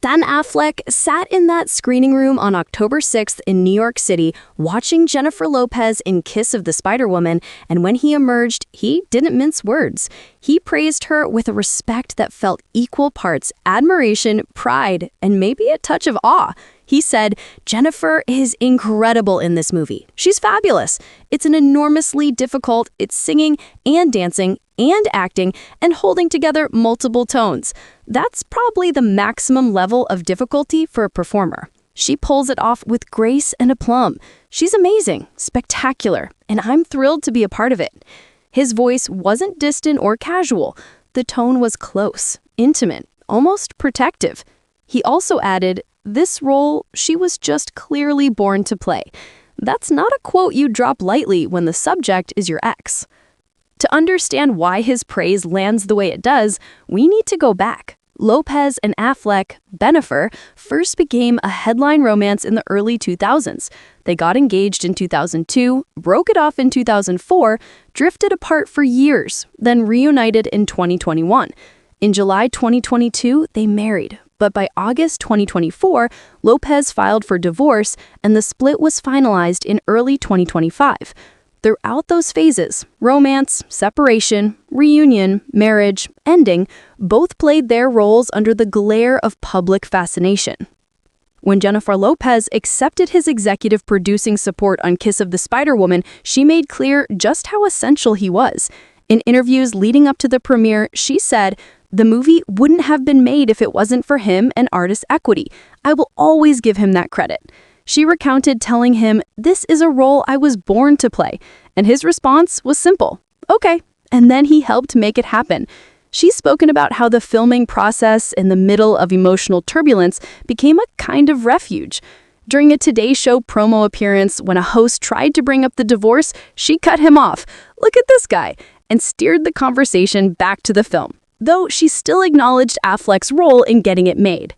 Ben Affleck sat in that screening room on October 6th in New York City watching Jennifer Lopez in Kiss of the Spider-Woman, and when he emerged, he didn't mince words. He praised her with a respect that felt equal parts admiration, pride, and maybe a touch of awe. He said, "Jennifer is incredible in this movie. She's fabulous. It's an enormously difficult, it's singing and dancing and acting and holding together multiple tones. That's probably the maximum level of difficulty for a performer. She pulls it off with grace and aplomb. She's amazing, spectacular, and I'm thrilled to be a part of it." His voice wasn't distant or casual. The tone was close, intimate, almost protective. He also added, "This role, she was just clearly born to play." That's not a quote you drop lightly when the subject is your ex. To understand why his praise lands the way it does, we need to go back. Lopez and Affleck, Bennifer, first became a headline romance in the early 2000s. They got engaged in 2002, broke it off in 2004, drifted apart for years, then reunited in 2021. In July 2022, they married. But by August 2024, Lopez filed for divorce, and the split was finalized in early 2025. Throughout those phases, romance, separation, reunion, marriage, ending, both played their roles under the glare of public fascination. When Jennifer Lopez accepted his executive producing support on Kiss of the Spider-Woman, she made clear just how essential he was. In interviews leading up to the premiere, she said, "The movie wouldn't have been made if it wasn't for him and artist equity. I will always give him that credit." She recounted telling him, "This is a role I was born to play." And his response was simple, "Okay." And then he helped make it happen. She's spoken about how the filming process in the middle of emotional turbulence became a kind of refuge. During a Today Show promo appearance, when a host tried to bring up the divorce, she cut him off. "Look at this guy," and steered the conversation back to the film, though she still acknowledged Affleck's role in getting it made.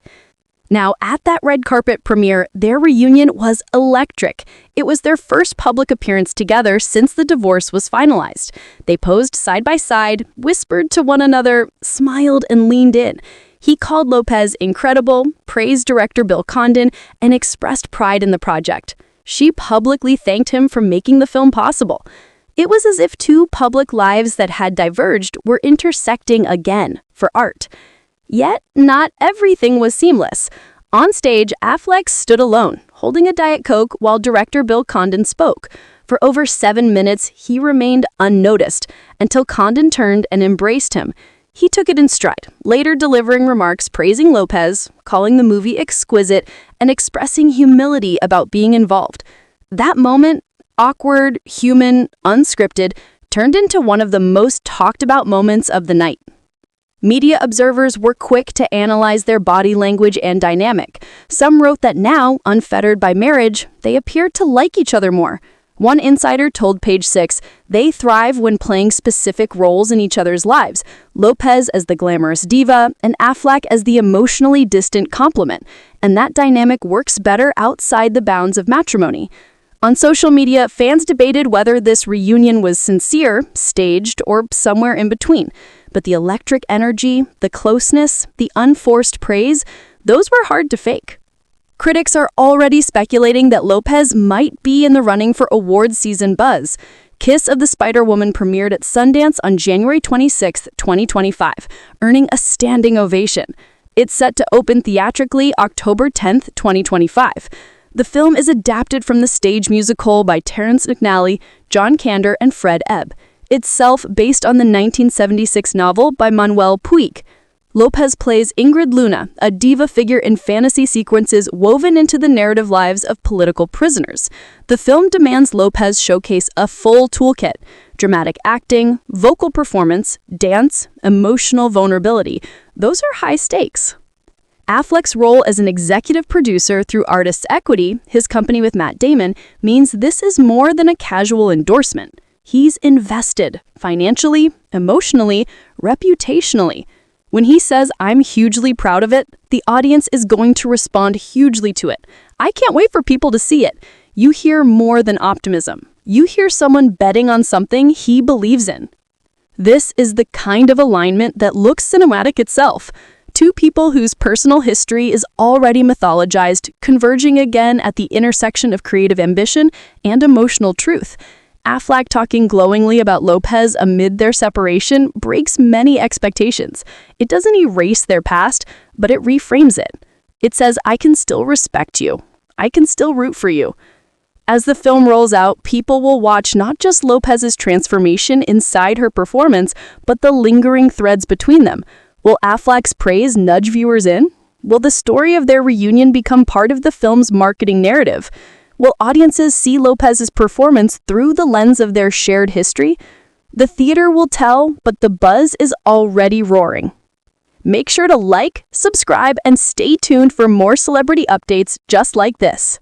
Now, at that red carpet premiere, their reunion was electric. It was their first public appearance together since the divorce was finalized. They posed side by side, whispered to one another, smiled, and leaned in. He called Lopez incredible, praised director Bill Condon, and expressed pride in the project. She publicly thanked him for making the film possible. It was as if two public lives that had diverged were intersecting again for art. Yet, not everything was seamless. On stage, Affleck stood alone, holding a Diet Coke while director Bill Condon spoke. For over 7 minutes, he remained unnoticed, until Condon turned and embraced him. He took it in stride, later delivering remarks praising Lopez, calling the movie exquisite, and expressing humility about being involved. That moment, awkward, human, unscripted, turned into one of the most talked about moments of the night. Media observers were quick to analyze their body language and dynamic. Some wrote that now, unfettered by marriage, they appeared to like each other more. One insider told Page Six, "They thrive when playing specific roles in each other's lives, Lopez as the glamorous diva and Affleck as the emotionally distant complement, and that dynamic works better outside the bounds of matrimony." On social media, fans debated whether this reunion was sincere, staged, or somewhere in between. But the electric energy, the closeness, the unforced praise, those were hard to fake. Critics are already speculating that Lopez might be in the running for awards season buzz. Kiss of the Spider-Woman premiered at Sundance on January 26, 2025, earning a standing ovation. It's set to open theatrically October 10, 2025. The film is adapted from the stage musical by Terrence McNally, John Kander, and Fred Ebb, itself based on the 1976 novel by Manuel Puig. Lopez plays Ingrid Luna, a diva figure in fantasy sequences woven into the narrative lives of political prisoners. The film demands Lopez showcase a full toolkit: dramatic acting, vocal performance, dance, emotional vulnerability. Those are high stakes. Affleck's role as an executive producer through Artists Equity, his company with Matt Damon, means this is more than a casual endorsement. He's invested financially, emotionally, reputationally. When he says, "I'm hugely proud of it," the audience is going to respond hugely to it. I can't wait for people to see it. You hear more than optimism. You hear someone betting on something he believes in. This is the kind of alignment that looks cinematic itself. two people whose personal history is already mythologized, converging again at the intersection of creative ambition and emotional truth. Affleck talking glowingly about Lopez amid their separation breaks many expectations. It doesn't erase their past, but it reframes it. It says, I can still respect you. I can still root for you. As the film rolls out, people will watch not just Lopez's transformation inside her performance, but the lingering threads between them. Will Affleck's praise nudge viewers in? Will the story of their reunion become part of the film's marketing narrative? Will audiences see Lopez's performance through the lens of their shared history? The theater will tell, but the buzz is already roaring. Make sure to like, subscribe, and stay tuned for more celebrity updates just like this.